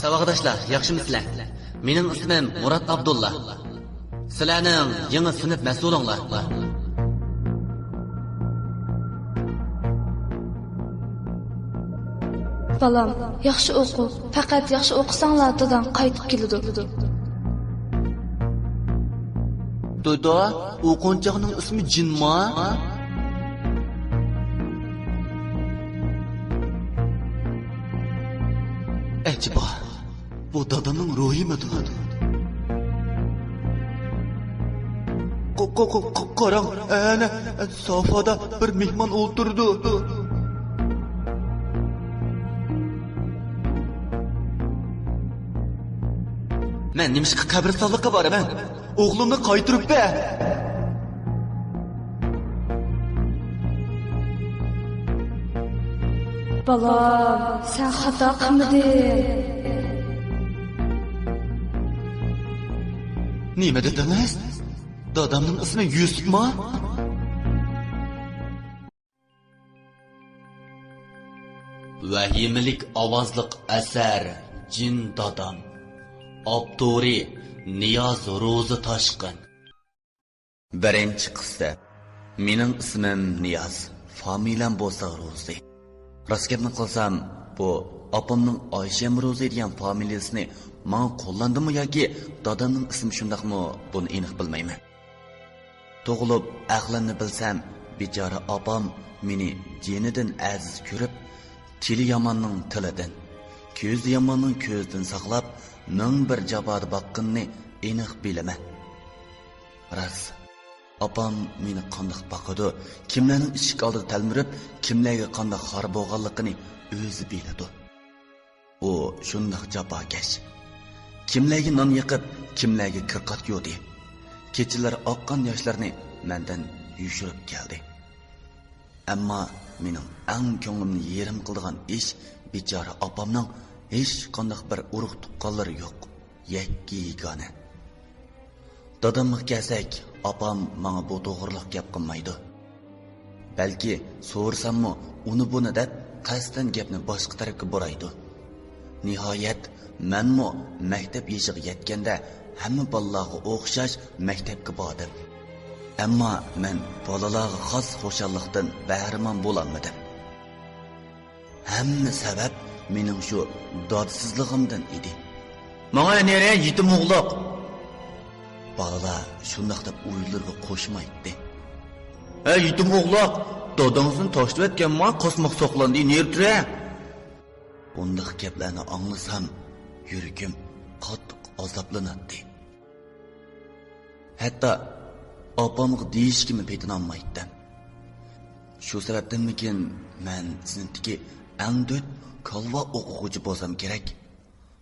Savaqdaşlar, yaxşımısızlar? Mening ismim Murat Abdulla. Sizlarning yangi sinf mas'ulinglar. Balam, yaxshi o'qi. Faqat yaxshi o'qisanglar dadan qaytib keladi. Dodo, o'qinchoqning ismi Jinma? Acaba bu dadanın ruhiymidir? Qarang, ana sofada bir mehmon o'tirdi. Men nimishqa qabristonlikqa boraman. O'g'limni qaytirib ber. Balam, sen xato qilmading. Nima dedingiz? Dadamning ismi Yusufmi? Vahimlik ovozliq asar Jin dadam. Abduri Niyoz Ro'zi Toshqin. Birinchi qissa. Mening ismim Niyoz, familiyam bo'lsa Ro'zi. Rostgapni qilsam, bu opamning Oysha Ro'zi degan familiyasini men qo'llandimmi yoki dadamning ismi shundaqmi, buni aniq bilmayman. Tug'ilib aqlimni bilsam, bechora opam meni jenidan aziz ko'rib, tili yomonning tilidan, ko'zi yomonning ko'zidan saqlab, ming bir jabodi baqqinni aniq bilaman. Ras, opam meni qandoq baqadi, kimlarning eshik oldida talmirib, kimlarga qandoq xor bo'lganligini o'zi biladi. U shundoq jafokash. Kimlarga non yiqib, kimlarga kirqat yo'di. Kechilar oqqan yoshlarni mendan yushirib keldi. Ammo mening eng ko'nglimni yerim qildigan ish bechora opamning hech qanday bir urug' tuqqanlari yo'q. Yakki yegona. Dadamga kelsak, opam menga bu to'g'riliq gap qilmaydi. Balki so'rsammi, uni buni deb qasdan gapni boshqa tarafga boraydi. Nihoyat menmi maktab yeshiga yetganda hamma bolalarga o'xshash maktabga bordim. Ammo men bolalarga xos xo'shallikdan bahramand bo'lolmadim. Hamma sabab mening shu dodsizligimdan edi. Menga nere yetim o'g'loq. Balalar shundoq deb o'yinlarga qo'shmaydi. Ey yetim o'g'loq, dodangizning tashlab etganman qosmoq soqlandi, nertra? Bunday gaplarni anglasam, yuragim qattiq azoblanadi. Hatto opamga deyishkimi petinolmaydi. Shu sababdanmikin men sinfdagi eng döt kalva o'quvchi bo'lsam kerak.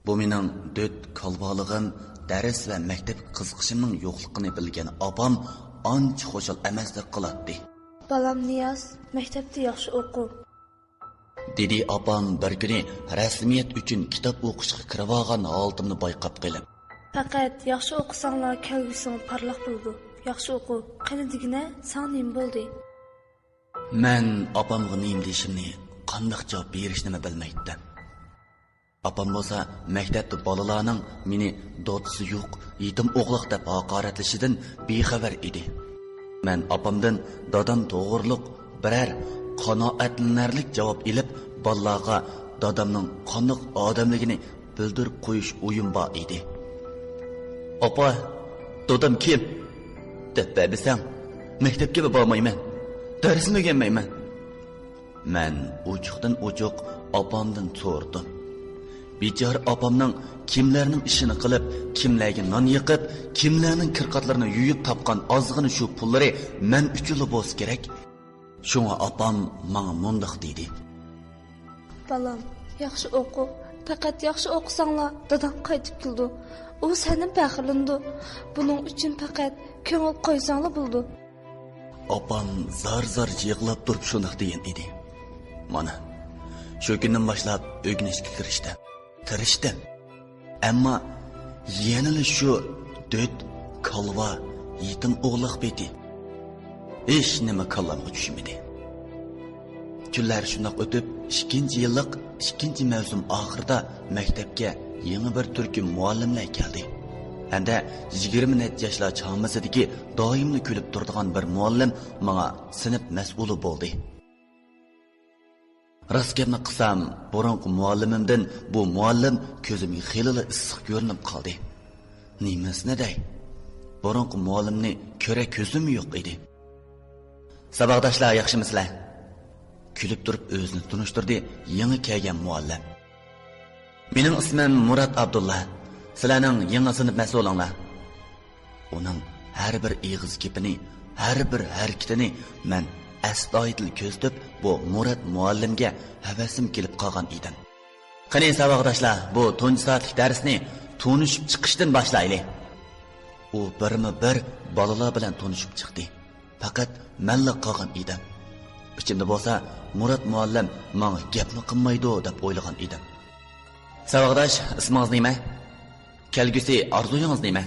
Bu mening döt kalvaligim, dars va maktab qiziqishimning yo'qligini bilgan opam ancha xo'shal emasdek qiladi. Balam Niyoz, maktabda yaxshi o'qi. Dedi opam bir kuni rasmiyat uchun kitob o'qishga kirib olgan holimni bayqab qilib. Faqat yaxshi o'qisanglar kelgusing parlaq bo'ldi. Yaxshi o'qi. Qani degina, sen nima bo'ldi? Men opamga nima deyishimni, qanday javob berishni bilmaydim. Opam bo'lsa maktabda bolalarning meni dodisi yo'q, yetim o'g'loq deb haqoratlashidan bexabar edi. Men opamdan dadam to'g'riliq birer qanoatlanarlik javob ilib, bolalarga dadamning qanday odamligini bildirib qo'yish o'yim bor edi. Opa, dadam kim? deb babisam, maktabga bormayman. Darsni o'rganmayman. Men uchuqdan uchuq opamdan so'rdim. Bechora opamning kimlarning ishini qilib, kimlarga non yiqib, kimlarning kirqatlarini yuyib topgan ozg'ini shu pullari men uchun bo'lsa kerak. Shunga opam menga mundoq dedi. Balam, yaxshi o'qi. Faqat yaxshi o'qisanglar, dadam qaytib keldi. U seni faxrlandi. Buning uchun faqat ko'ngil qo'ysanglar bo'ldi. Opam zar-zar yig'lab turib shundoq degan edi. Mana shu kundan boshlab o'rganishga kirishdim. Ammo yana shu döt kalva yetim o'g'liq beti hech nima kallamga tushmadi. Kunlar shundoq o'tib, 2-yillik 2 mavsum oxirida maktabga yangi bir turki muallimlar keldi. Hamda 20 net yoshlar chog'masidagi doimli kulib turadigan bir muallim menga sinf mas'uli bo'ldi. Rost gapni qilsam, burungi muallimimdan bu muallim ko'zimga xilili issiq ko'rinib qoldi. Nimasini dey? Burungi muallimni ko'ra ko'zim yo'q edi. Saboqdoshlar yaxshimisizlar? Kulib turib o'zini tunishtirdi yangi kelgan muallim. Mening ismim Murat Abdulla. Sizlarning yangi sinf mas'ulinglar. Uning har bir ig'iz gapini, har bir harakatini men astoydil ko'zlab bu Murat muallimga havasim kelib qolgan edim. Qani saboqdoshlar, bu tunji soatlik darsni tunishib chiqishdan boshlaylik. U birma-bir bolalar bilan tunishib chiqdi. Faqat menla qolgan edim. Ichimda bo'lsa, Murat muallim menga gapni qilmaydi deb o'ylagan edim. Saboqdosh, ismingiz nima? Kelgusi orzuyingiz nima?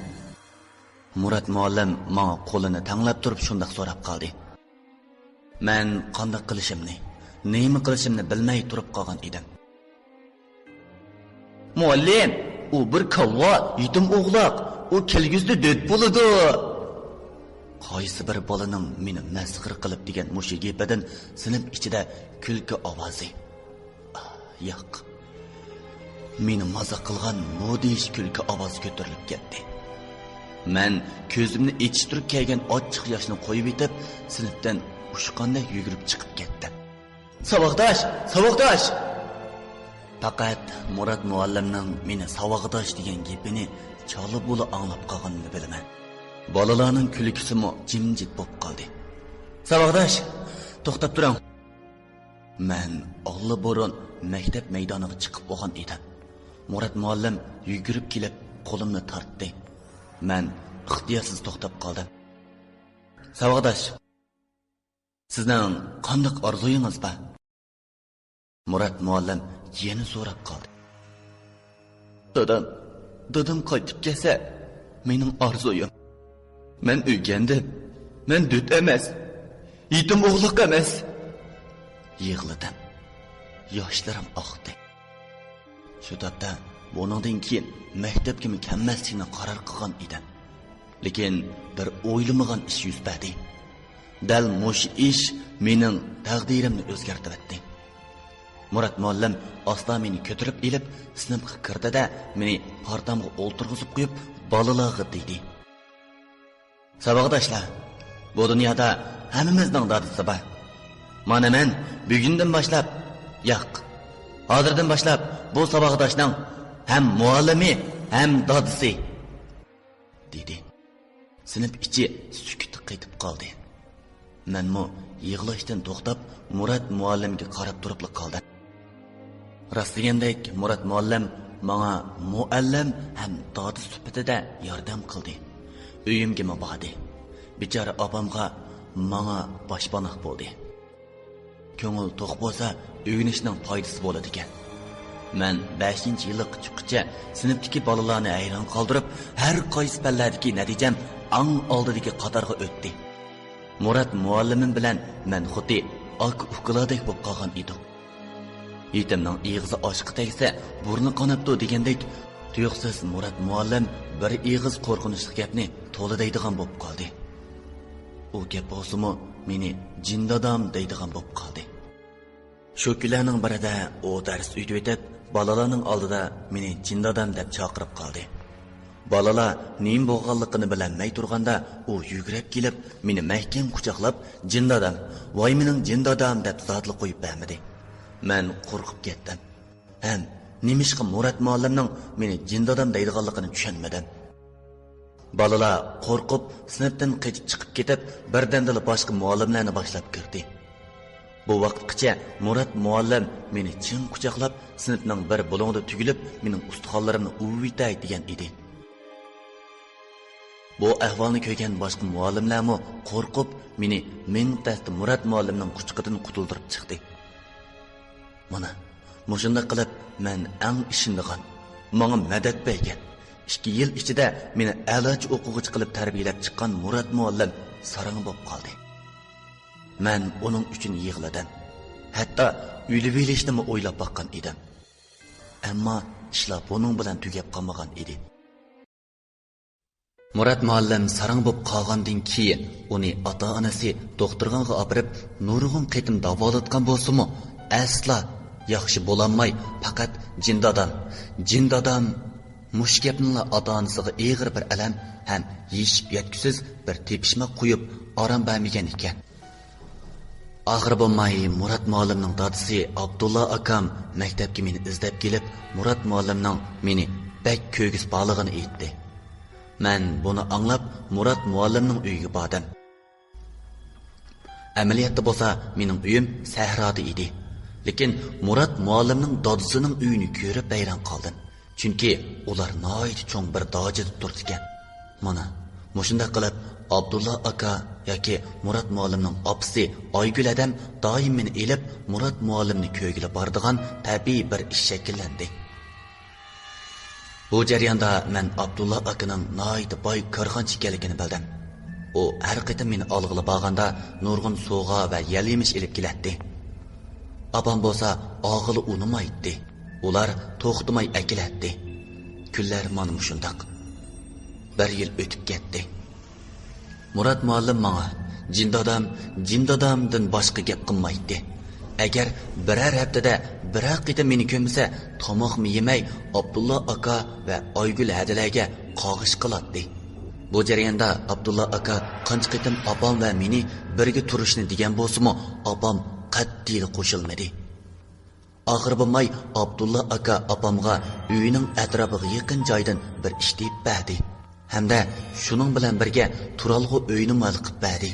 Murat muallim menga qo'lini tanglab turib shunday so'rab qoldi. Men qanday qilishimni, nima qilishimni bilmay turib qolgan edim. Muallim, u bir kavva, yetim o'g'loq, u kelgusida dod bo'ladi. Qaysi bir bolaning meni masxir qilib degan mushu gapidan sinf ichida kulki ovozi. Yo'q. Meni maza qilgan modish kulki ovoz ko'tarilib ketdi. Men ko'zimni echishtirib kelgan ochiq yoshni qo'yib etib, sinfdan ushqanday yugurib chiqib ketdim. Saboqdosh, saboqdosh! Faqat Murat muallimning meni saboqdosh degan gapini chalib bo'la anglab qolganini bilaman. Bolalarning kulgisimi jimjit bo'lib qoldi. Saboqdosh, to'xtab turing. Men olli-burun maktab maydoniga chiqib olgan edim. Murat muallim yugurib kelib qo'limni tortdi. Men ixtiyorsiz to'xtab qoldim. Saboqdosh, sizning qanday orzuyingiz bor? Murat muallim yana so'rab qoldi. Dadam qaytib kelsa, mening orzuyim. Men uygandim. Men dud emas. Yetim o'g'liq emas. Yig'ladim. Yoshlarim oqdi. Shu topda buningdan keyin maktabga mukammallikni qaror qilgan edim. Lekin bir o'ylamagan ish yuz berdi. Dal mush ish mening taqdirimni o'zgartirib etdi. Murat muallim asla meni ko'tarib elib sinfga kirdi-da, meni partamga o'ltirg'izib qo'yib, bolalarga dedi. Saboqdoshlar, bu dunyoda hammamizning dadisi bor. Mana men bugundan boshlab, yo'q, hozirdan boshlab bu saboqdoshning ham muallimi, ham dadisi dedi. Sinf ichi sukut qaytib qoldi. Menmo yig'lashdan to'xtab Murat muallimga qarab turib qoldim. Rost degandek Murat muallim menga muallim ham dodi sifatida yordam qildi. Uyimga bordi. Bichora opamga menga boshpanoq bo'ldi. Ko'ngil to'q bo'lsa, o'yinishning foydasi bo'ladi ekan. Men 5-yillik chiqqicha sinfdagi bolalarni hayron qoldirib, har qaysi palladagi natijam ang oldidagi qatorga o'tdi. Murat muallimim bilan men xuddi aka-ukalardek bo'lib qolgan edim. Yetimning ig'izi oshqi tegsa, burni qonabdi degandek, tuyuqsiz Murat muallim bir ig'iz qo'rqinchli gapni to'la deydigan bo'lib qoldi. U gap bo'lsa-mu, meni jindodam deydigan bo'lib qoldi. Shu kunlarning birida u dars uyda o'tib, bolalarning oldida meni jindodam deb chaqirib qoldi. Balalar nim bo'lganligini bilmay turganda, u yugurib kelib, meni mahkam quchoqlab, jindodam, voy mening jindodam deb zotli qo'yib bermadi. Men qo'rqib ketdim. Ham nimishqa Murat muallimning meni jindodam deydiganligini tushunmadim. Balalar qo'rqib, sinfdan qochib chiqib ketib, birdandala boshqa muallimlarni boshlab kirdi. Bu vaqtgacha Murat muallim meni chin quchoqlab, sinfning bir bo'lonida tugilib, mening ustixonlarimni uvitay degan edi. Bu ahvolni ko'rgan boshqa muallimlarmi qo'rqib, meni mingtasti Murat muallimning quchqidan qutuldirib chiqdi. Mana, mushunda qilib men eng ishongan, menga madad bergan, 2 yil ichida meni a'lochi o'quvchi qilib tarbiyalab chiqqan Murat muallim sarang bo'lib qoldi. Men uning uchun yig'ladim. Hatto uyli velishni o'ylab boqqan edim. Ammo ishlar buning bilan tugab qolmagan edi. Murat muallim sarang bo'lib qolgandan keyin uni ota-onasi doktorga olib borib, nurg'un qitim davolatgan bo'lsa-mu, asla yaxshi bo'lolmay, faqat jindodam mush gapni ota-onasiga og'ir bir alam ham yeyishib yetkisiz bir tepishma qo'yib orom bermagan ekan. Oxir bo'lmay Murat muallimning dadisi Abdulla akam maktabga meni izlab kelib, Murat muallimning meni bak ko'gis bog'lig'ini aytdi. Men buni anglab Murat muallimning uyiga bordim. Amaliyotda bo'lsa mening uyim sahroda edi. Lekin Murat muallimning dadisining uyini ko'rib bayron qoldim. Chunki ular noyit cho'ng bir dojida turdi ekan. Mana mushunda qilib Abdulla aka yoki Murat muallimning opasi Oygul adam doim meni elib Murat muallimni ko'ygila bordigan tabiiy bir ish shakllandi. Bu jarayonda men Abdulla akaning noyit boy korxonchi ekanligini bildim. U har qitim meni olg'ila borganda nurg'un sovg'a va yalimish elib keladi. Abam bo'lsa og'ili unimaydi. Ular to'xtamay akiladi. Kunlar mana shundoq. Bir yil o'tib ketdi. Murat muallim menga jindodamdan boshqa gap qilmaydi. Agar biror haftada biror qitim meni ko'msa, tomoqmi yemay Abdulla aka va Oygul hadilarga qog'ish qiladi. Bu jarayonda Abdulla aka qancha qitim opam va meni birga turishni degan bo'lsa-mu, opam qat'iy qo'shilmadi. Oxir bo'lmay Abdulla aka opamga uyining atrofiga yaqin joydan bir ish deb berdi. Hamda shuning bilan birga turalg'u uyini malqib berdi.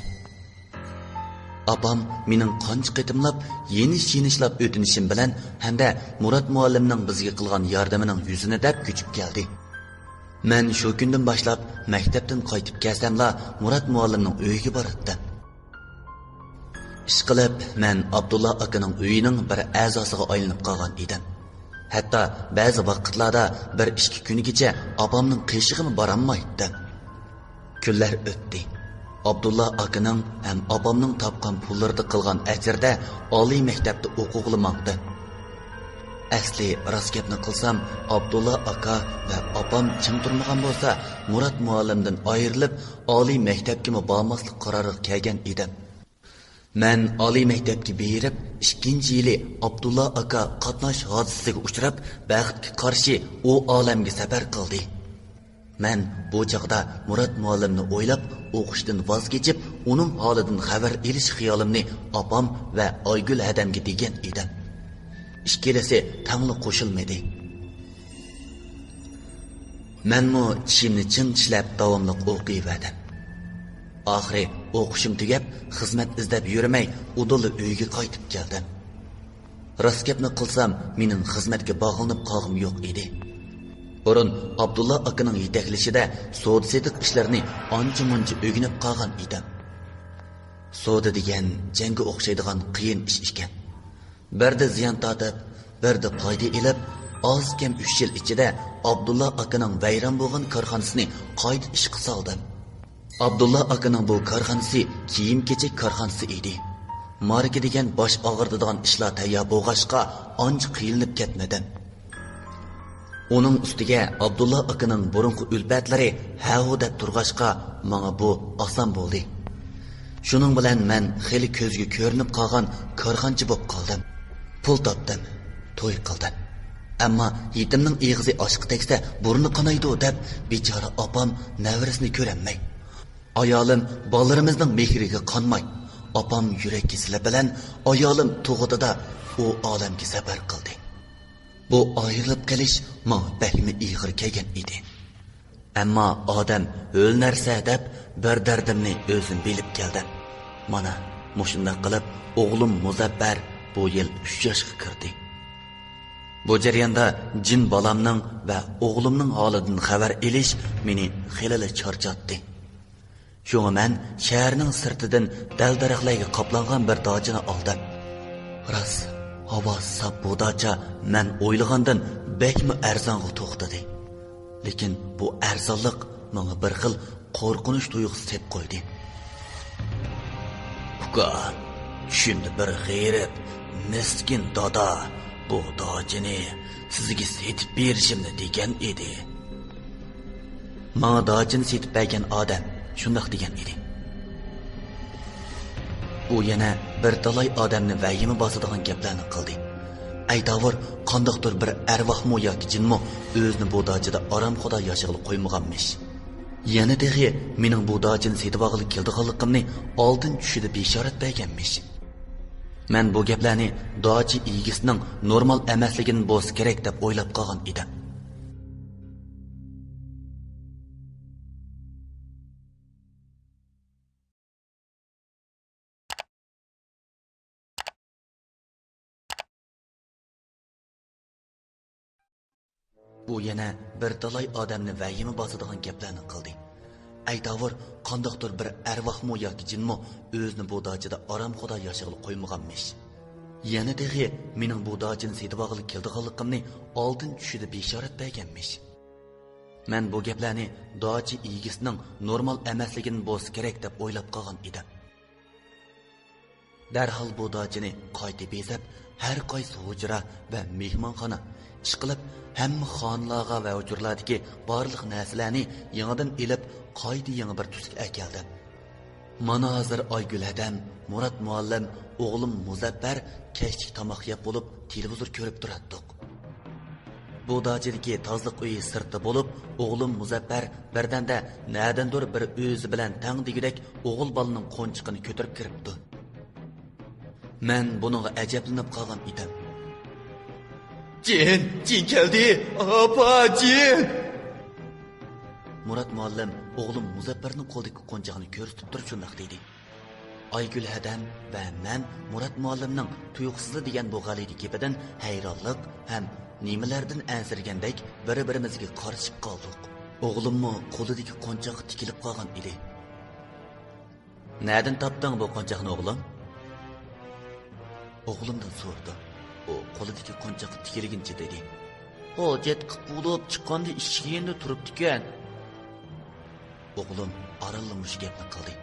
Opam mening qancha qitimlab yenishlab o'tinishim bilan hamda Murat muallimning bizga qilgan yordamining yuzini deb ko'chib keldi. Men shu kundan boshlab maktabdan qaytib kelsam-la Murat muallimning uyiga bordim. Ishqilib men Abdulla akaning uyining bir a'zosiga aylanib qolgan edim. Hatto ba'zi vaqtlarda bir ishki kunigacha opamning qishig'ini borolmaydim. Kunlar o'tdi. Abdulla akaning ham opamning topgan pullarida qilgan ajrda oliy maktabda o'qig'ilmoqda. Asli rost gapni qilsam, Abdulla aka va opam chim turmagan bo'lsa, Murat muallimdan ayrilib oliy maktabga bormaslik qaroriga kelgan edim. Men oliy maktabga berib, 2-yili Abdulla aka qatnash hodisasiga uchrab, baxtga qarshi u olamga safar qildi. Men bu chaqda Murat muallimni o'ylab, o'qishdan voz kechib, uning holidan xabar olish xiyolimni opam va Oygul adamga degan edim. Ikkalasi tangli qo'shilmadi. Menmo tishimni chin tishlab davomli o'qiyverdim. Oxiri o'qishim tugab, xizmat izlab yurmay, uduli uyga qaytib keldim. Rost gapni qilsam, mening xizmatga bog'lanib qolg'im yo'q edi. Burun Abdulla akaning yetaklishida savdo-setiq ishlarini ancha-muncha o'rganib qolgan edim. Savdo degan jangga o'xshaydigan qiyin ish ekan. Birda ziyon tortib, birda foyda olib, oz kam 3 yil ichida Abdulla akaning vayron bo'lgan korxonasini qayta ishga soldim. Abdulla akaning bu korxonasi kiyim-kechak korxonasi edi. Marka degan bosh og'irdigan ishlar tayyor bo'lg'achqa ancha qiynalib ketmadim. Uning ustiga Abdulla akaning burunqi ulfatlari ha-hu deb turg'achqa menga bu oson bo'ldi. Shuning bilan men xeli ko'zga ko'rinib qolgan korxonchi bo'lib qoldim. Pul topdim, to'y qildim. Ammo yetimning eg'izi oshqa tegsa burni qanaydi deb bechora opam navrisini ko'rolmay. Ayolim bolarimizning mehriga qonmay, opam yurak kesili bilan ayolim tug'utida u olamga safar qildi. Bu ayrilib qolish menga bahmi ig'ir kelgan edi. Ammo odam o'l narsa deb bir dardimni o'zim bilib keldim. Mana mushunda qilib o'g'lim Muzaffar bu yil 3 yoshga kirdi. Bu jarayonda jin bolamning va o'g'limning holidan xabar elish meni xilali charchatdi. Shunga men shaharning sirtidan dal-daraxtlarga qoplangan bir dojini oldim. Ras, havo sap bu doja men o'ylagandan bekmi arzonga to'xtadi. Lekin bu arzonlik menga bir xil qo'rqinish tuyg'usi sep qo'ydi. Uka, şimdi bir g'ayrat, miskin dada bu dojini sizga setib berishimni degan edi. Menga dojini setib bergan odam shundoq degan edi. U yana bir talay odamni vahima bosadigan gaplarni qildi. Aytavur, qandoqdir bir arvohmi yoki jinmi o'zini bu dojida orom xudo yashag'ili qo'ymaganmish. Yana dehi mening bu dojini setib olg'ili keldiganligimni oldin tushida bishorat berganmish. Men bu gaplarni doji egisining normal emasligini bo'lsa kerak deb o'ylab qolgan edim. Bu yana bir talay odamni vahima bosadigan gaplarni qildi. Aytavur, qandoqdir bir arvohmi yoki jinmi o'zini bu dojida orom xudo yashag'ili qo'ymaganmish. Yana dehi mening bu dojini setib olg'ili keldiganligimni oldin tushida bishorat berganmish. Men bu gaplarni doji egisining normal emasligini bo'lsa kerak deb o'ylab qolgan edim. Darhol bu dojini qayta bezab, har qaysi hujra va mehmonxona ishqilib, hamma xonlarga va hujurlardagi barliq narsalarni yangidan elib, qayta yangi bir tusga akeldim. Mana hozir Aygul Hadam, Murat muallim, o'g'lim Muzaffar kechlik tomoq yeb bo'lib, televizor ko'rib turardik. Bu dojidagi tozliq uyi sirtda bo'lib, o'g'lim Muzaffar birdanda nadandir bir o'zi bilan tang degidek o'g'il bolaning qo'nchiqini ko'tarib kiribdi. Men buningga ajablanib qolgan edim. Cin keldi. Apa, cin. Murat muallim o'g'lim Muzaffarning qo'ldagi qo'nchog'ini ko'rsatib turib shunday dedi. Aygul Hadam va men Murat muallimning tuyuqsizli degan bu g'alati gapidan hayronlik ham nimalardan ansirgandek bir-birimizga qarshib qoldik. O'g'limmi qo'lidagi qo'nchoq tikilib qolgan edi. Nereden topding bu qo'nchoqni o'g'lim? O'g'limdan so'radi. O qo'lidagi qo'nchoq tikilgancha dedi. Hojat qilib bo'lib chiqqanda ishig'ingda turibdi ekan. O'g'lim aralli mush gapni qildi.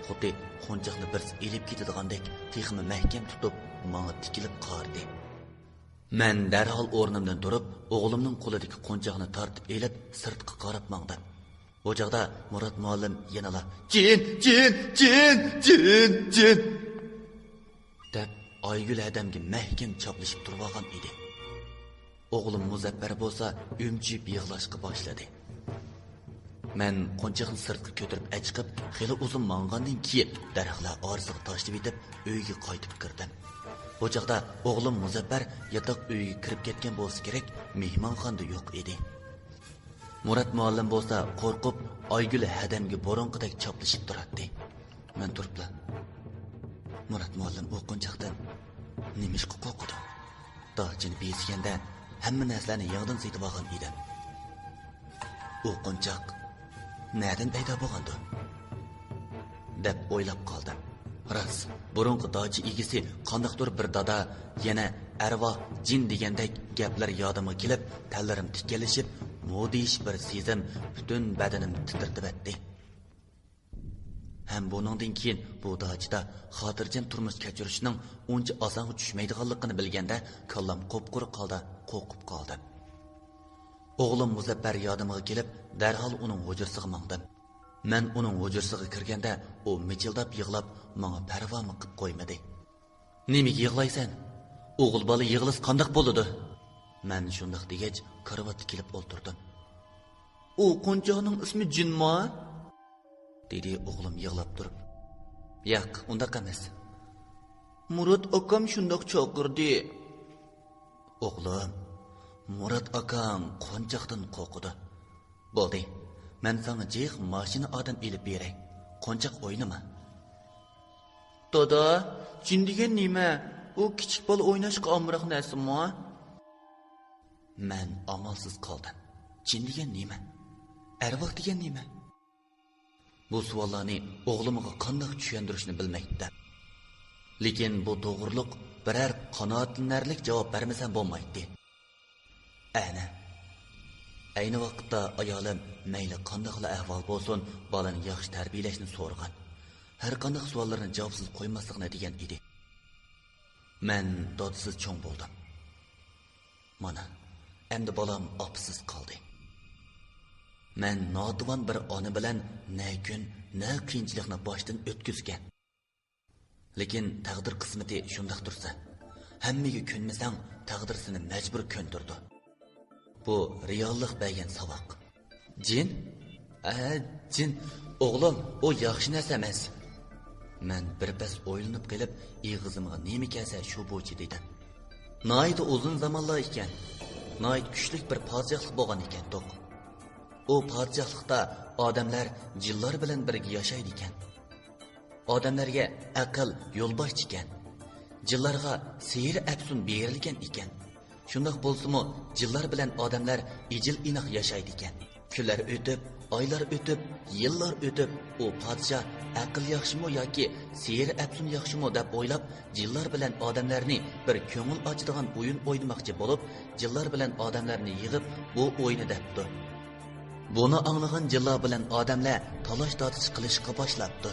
Xuddi qo'nchoqni bir elib ketadigandek texmi mahkam tutib, menga tikilib qaradi. Men darhol o'rnimdan turib, o'g'limning qo'lidagi qo'nchoqni tortib elib, sirtqa qarab mangdim. Bu chaqda Murat muallim yanala "Cin deb Aygul Hadamga mahkam choplashib turib olgan edi. O'g'lim Muzaffar bo'lsa, o'mchib yig'lashga boshladi. Men qo'nchoqni sirtqa ko'tarib chiqib, xeyli uzun mang'andan keyin daraxtlar orasiga tashlab etib, uyga qaytib kirdim. Bu chaqda o'g'lim Muzaffar yotoq uyga kirib ketgan bo'lsa kerak, mehmonxonada yo'q edi. Murat muallim bo'lsa, qo'rqib Aygul Hadamga boronqidek choplashib turardi. Men turibman. Murat muallim u qo'nchoqdan nimishqa qo'rqdi. Dojini bezganda hamma narsalarni yog'dan setib olgan edi. U qo'nchoq nereden paydo bo'lgandi? deb o'ylab qoldim. Rost, burungi doji egisi qandoqdir bir dada yana arvoh jin degandek gaplar yodimga kelib, tallarim tikkalishib, modish bir sezim butun badanimni titrtib etdi. Hem buningdan keyin bu dojida xotirjam turmush kechirishning uncha osonga tushmaydiganligini bilganda, kallam qop-quruq holda qo'rqib qoldim. O'g'lim Muzaffar yodimga kelib, darhol uning hujrasiga mangdim. Men uning hujrasiga kirganda, u michildab yig'lab, menga parvomi qilib qo'ymadi. "Nimaga yig'laysan? O'g'il bola yig'lis qandoq bo'ladi?" Men shundoq degach, karavotga kelib o'ltirdim. "U qo'nchoqning ismi Jinmo?" dedi o'g'lim yig'lab turib. "Yo'q, undaq emas. Murat akam shundoq chaqirdi." "O'g'lim, Murat akam qo'nchoqdan qo'rqdi. Bo'ldi. Men sana jex mashina odam elib beray. Qo'nchoq o'ynama." "Dada, jin degan nima? U kichik bola o'ynashga omroq narsa-mi?" Men amalsiz qoldim. Jin degan nima? Arvoh degan nima? Bu savollarni o'g'limga qanday tushuntirishni bilmaydi. Lekin bu to'g'riliq biror qanoatlanarlik javob bermasam bo'lmaydi. Ana. Ayni vaqtda ayolim mayli qandaqla ahvol bo'lsin, bolani yaxshi tarbiyalashni so'ragan. Har qanday savollarni javobsiz qo'ymaslikni degan edi. Men dodsiz cho'ng bo'ldim. Mana, endi bolam opsiz qoldi. Men notuvon bir ona bilan ne kun, ne qiyinchilikni boshdan o'tkazgan. Lekin taqdir qismati shundoq tursa, hammaga ko'nmasang, taqdir seni majbur ko'ndirdi. Bu reallik bergan saboq. Jin? Jin, o'g'lim, o yaxshi narsa emas. Men birpas o'ylanib qilib, ig'izimga nima kelsa shu bo'yicha dedim. Noyda uzun zamonlar ekan. Noyt kuchlik bir podshohlik bo'lgan ekan, to'q. O podshohlikda odamlar jinlar bilan birga yashaydi ekan. Odamlarga aql yo'lbosh ekan. Jinlarga sehr afsun berilgan ekan. Shundoq bo'lsa-mu, jinlar bilan odamlar ijil inoq yashaydi ekan. Kunlar o'tib, oylar o'tib, yillar o'tib, u podshoh aql yaxshimi yoki sehr afsun yaxshimi deb o'ylab, jinlar bilan odamlarni bir ko'ngil ochadigan o'yin o'ynamoqchi bo'lib, jinlar bilan odamlarni yig'ib, bu o'yini debdi. Buni anglagan jinlar bilan odamlar talash tortish qilishga boshlabdi.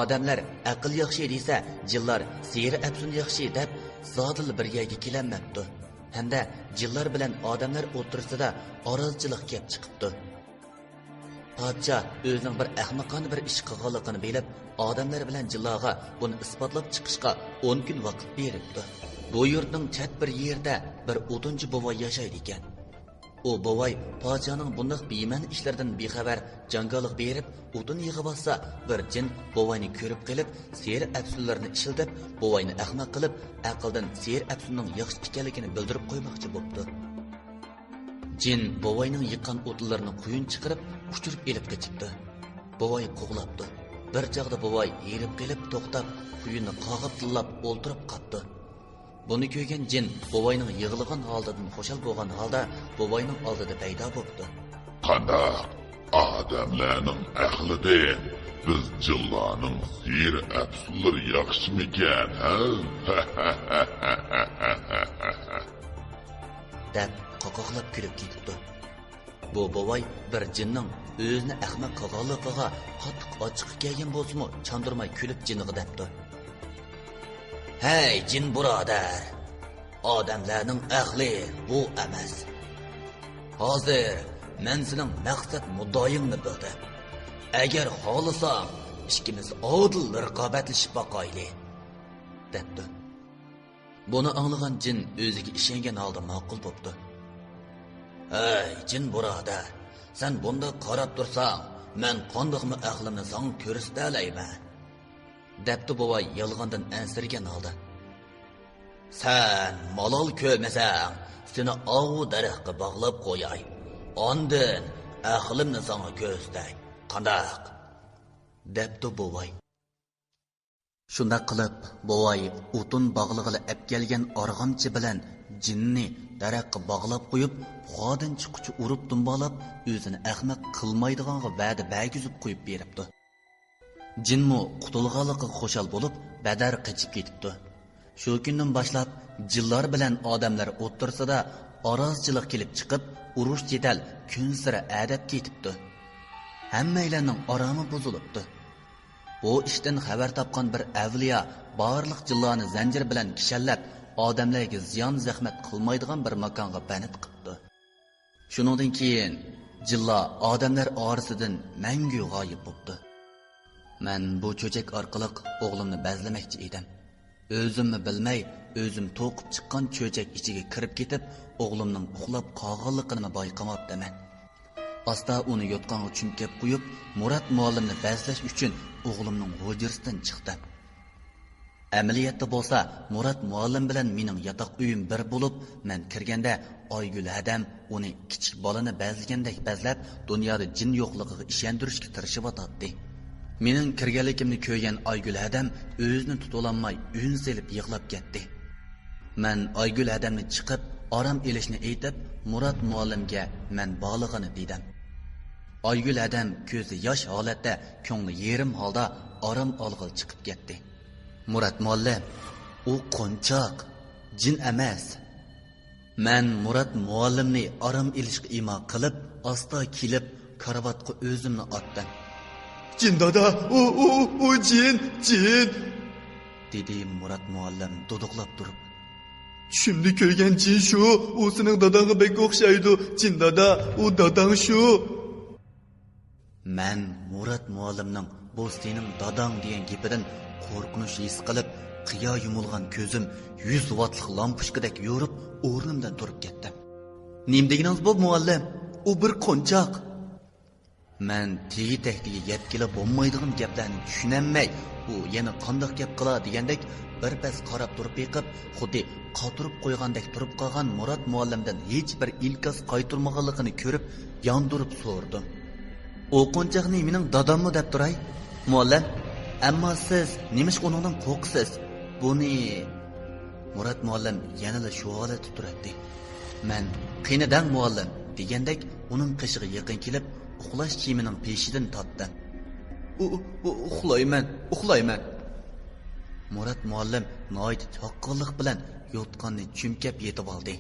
Odamlar aql yaxshi desa, jinlar sehr afsun yaxshi deb zodil bir yerga kelanmabdi. Hamda jinlar bilan odamlar o'rtasida orozchilik kelib chiqibdi. Podshoh o'zining bir ahmoqona bir ish qilganligini bilib, odamlar bilan jinlarga buni isbotlab chiqishga 10 kun vaqt beribdi. Bu yurtning chat bir yerda bir o'tinchi bovoy yashaydi ekan. O bovoy podshohning bunday beyman ishlardan bexabar jangolik berib, o'tin yig'ib olsa, bir jin bovoyni ko'rib qilib, sehr afsunlarni ishiltab, bovoyni ahmoq qilib, aqldan sehr afsunning yaxshi ekanligini bildirib qo'ymoqchi bo'ldi. Jin bovoyning yiqqan o'tinlarini quyun chiqarib, uchirib elib ketibdi. Bovoy qo'g'labdi. Bir chaqda bovoy yerib qilib, to'xtab, quyunni qog'ib tillab o'ltirib qatdi. Buni ko'rgan jin bovoyning yig'ilgan holidan xo'shal bo'lgan holda bovoyning oldida paydo bo'ldi. Qanday odamlarning aqlidan biz jinlarning sehr afsunlari yaxshimikan, ha? deb qoqoqlab kulib ketibdi. Bu bovoy bir jinning o'zini ahmoq qilganligiga qattiq ochiq kelgan bo'lsa-mu, chandurmay kulib jiniga debdi. Hey jin birodar, odamlarning aqli bu emas. Hozir men sening maqsad muddoyingni bildim. Agar xohlasang, ikkimiz odil raqobatlashib boqayli, debdi. Buni anglagan jin o'ziga ishongan holda ma'qul bo'pti. Hey jin birodar, sen bunda qarab tursang, men qandoqmi aqlimni sana ko'rsatalayman, debdi bovoy yolg'ondan ansirgan holda. Sen malol ko'rmasang, seni ovu daraxtga bog'lab qo'yay. Ondan aqlimni sana ko'rsatay. Qandoq? debdi bovoy. Shunda qilib, bovoy o'tin bog'lig'ili ap kelgan org'amchi bilan jinni daraxtga bog'lab qo'yib, xo'dan chiquvchi urib dumbalab, o'zini ahmoq qilmaydiganga va'da bergizib qo'yib beribdi. Jinmu qutulganligiga xo'shal bo'lib, badar qochib ketibdi. Shu kundan boshlab jinlar bilan odamlar o'rtasida orozchilik kelib chiqib, urush jadal kun sira adab ketibdi. Hammalarning oromi buzilibdi. Bu ishdan xabar topgan bir avliyo barliq jinlarni zanjir bilan kishallab, odamlarga ziyon zahmat qilmaydigan bir makonga banit qildi. Shuningdan keyin jinlar odamlar orasidan mangu g'oyib bo'ldi. Men bu cho'chak orqali o'g'limni bazlamoqchi edim. O'zimni bilmay, o'zim to'qib chiqqan cho'chak ichiga kirib ketib, o'g'limning uxlab qolganligini bayqamabdiman. Asta uni yotqonga chumkab qo'yib, Murat muallimni bazlash uchun o'g'limning hujrasidan chiqdim. Amaliyotda bo'lsa, Murat muallim bilan mening yotoq uyim bir bo'lib, men kirganda Oygul Adam uni kichik bolani bazlagandek bazlab, dunyoda jin yo'qligiga ishontirishga tirishib o'tadi. Mening kirganligimni ko'rgan Oygul Adam o'zini tutolmay uyn selib yig'lab ketdi. Men Oygul Adamni chiqib, orom elishni aytib, Murat muallimga men bog'lig'ini dedim. Oygul Adam ko'zi yosh holatda, ko'ngli yerim holda orom olg'il chiqib ketdi. Murat muallim, u qo'nchoq, jin emas. Men Murat muallimni orom elishga imo qilib, asta kelib, karavatga o'zimni otdim. Jin dada, o jin, dedi Murat muallim duduqlab turib. Tushimda ko'rgan jin shu, u sening dadangga bek o'xshaydi. Jin dada, u dadang shu. Men Murat muallimning bu sening dadang degan gapidan qo'rqinish his qilib, qiyo yumilgan ko'zim 100 wattlik lampochkadek yorib, o'rnimdan turib ketdim. Nim deganingiz bu muallim? U bir qo'nchoq. Men tegi-tektiga yeb kelib bo'lmaydigan gaplarni tushunamay, u yana qandoq gap qila degandek bir pas qarab turib yiqib, xuddi qotirib qo'ygandek turib qolgan Murat muallimdan hech bir ilkos qaytarmaganligini ko'rib, yondirib so'rdim. O qo'nchoqni mening dadammi deb turay? Muallim, ammo siz nimish uningdan qo'rqsiz? Buni Murat muallim yanada shu holatda turadi. Men qinidang muallim degandek uning qishig'i yaqin kelib, uxlash kiyimining peshidan tortdim. Uxlayman. Murat muallim noyit chaqqonlik bilan yotqonni chumkab yetib oldi.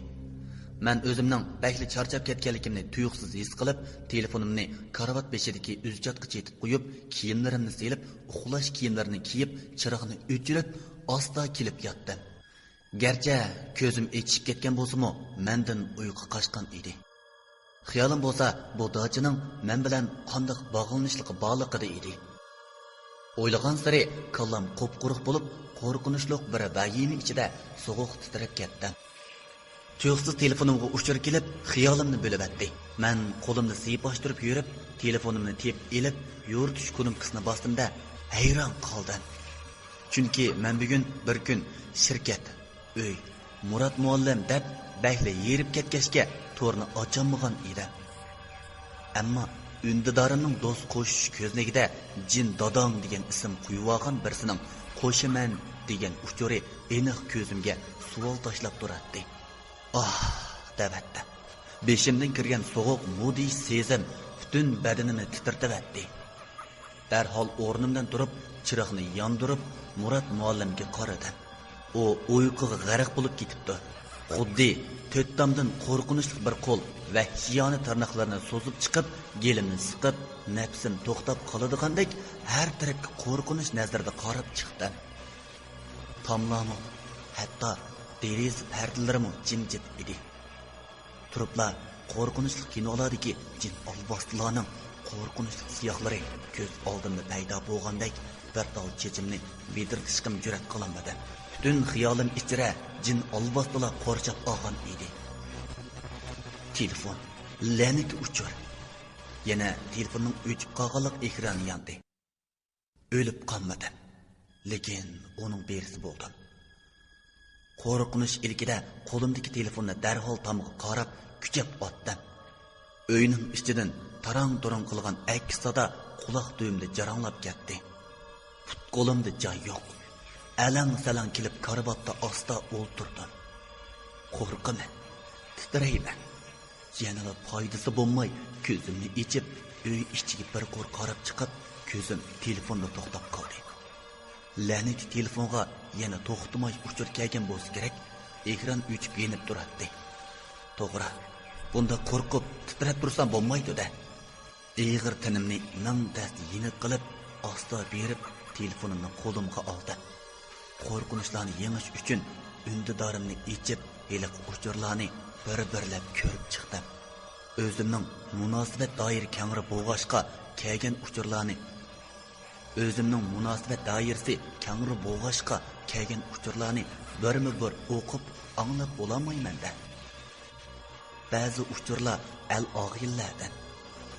Men o'zimning bakli charchab ketganligimni tuyuqsiz his qilib, telefonimni karavot beshidagi uzjatqicha yetib qo'yib, kiyimlarimni selib, uxlash kiyimlarini kiyib, chiroqni o'chirib, asta kelib yotdim. Garchi ko'zim echishib ketgan bo'lsa-mu, mendan uyqu qochgan edi. Xiyolim bo'lsa, bu dochining men bilan qanday bog'lanishliqi borligida edi. O'ylagan sari kallam qop-quruq bo'lib, qo'rqinchliq bir vahima ichida so'g'uq titrab ketdim. Tuyuqsiz telefonimga uchur kelib, xiyolimni bo'lib etdi. Men qo'limni siyib ochtirib yurib, telefonimni tep elib, yo'rtish knopkasini bosdimda hayron qoldim. Chunki men bugun bir kun shirkat, uy, Murat muallim deb bahli yerib ketgachga to'rni ocholmagan edi. Ammo undidorimning do'st qo'shish ko'znigida jin dadang degan ism qo'yib olgan birsining qo'shiman degan uchuri aniq ko'zimga savol tashlab turardi. Davatda. Beshimdan kirgan so'g'uq mudiy sezim butun badanimni titratdi. Darhol o'rnimdan turib, chiroqni yondirib, Murat muallimga qaradim. U uyquga g'arq bo'lib ketibdi. Xuddi to'ttamdan qo'rqinchli bir qo'l va xiyona tirnoqlarini so'zib chiqib, gelimni siqib, nafsim to'xtab qoladigandek har tarafga qo'rqinch nazarda qarab chiqdim. Tomlamo, hatto deriz pardalarimi jimjit edi. Turibla qo'rqinchli kinolardagi jin olbostlarning qo'rqinchli siyohlari ko'z oldimda paydo bo'lgandek bir dal chechimni bidirtishim jur'at qilolmadim. Butun xiyolim ichra jin olbostlar qo'rchab olgan edi. Telefon la'nat uchur. Yana telefonning o'chib qolganlik ekrani yondi. O'lib qolmadim, lekin uning berisi bo'ldim. Qo'rqinish ilkida qo'limdagi telefonni darhol tomga qarab kuchab otdim. Uyning ichidan tarang-turang qilgan aks sada quloq tuyimda jaranglab ketdi. Qo'limda joy yo'q. Alang-salang kelib karavotda asta o'ltirdim. Qo'rqaman, titrayman. Yanada foydasi bo'lmay ko'zimni ichib, uy ichiga bir qo'r qarab chiqib, ko'zim telefonda to'xtab qoldi. La'nat telefonga yana to'xtamay uchur kelgan bo'lsa kerak, ekran o'chib yenib turadi. To'g'ri, bunda qo'rqib titrab tursam bo'lmaydi-da. Ig'ir tinimni nang-dast yenib qilib, asta berib telefonimni qo'limga oldim. Qo'rqinchlarni yengish uchun undidorimni ichib, heliq uchurlarni bir-birlab ko'rib chiqdim. O'zimning munosabat doir kangri bo'g'ashqa kelgan uchurlarni birma-bir o'qib, anglab bo'lamayman-da. Ba'zi uchurlar al-og'illardan,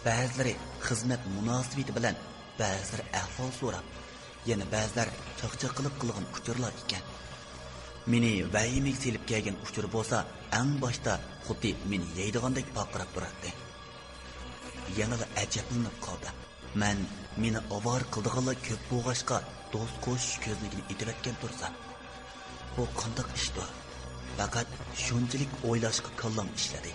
ba'zilari xizmat munosabati bilan, ba'zilari ahvol so'rab, yana ba'zilar chaqchaq qilib qilgan uchurlar ekan. Meni vahimaga selib kelgan uchur bo'lsa, eng boshda xuddi meni yeydigandek baqirib turardi. Yanada ajablanib qoldim. Meni avor qildiganlar ko'p bo'lg'ashqa do'st qo'shish ko'zligini itiratgan tursam, bu qanday ishdir? Faqat shunchalik o'ylashga kallam ishladi.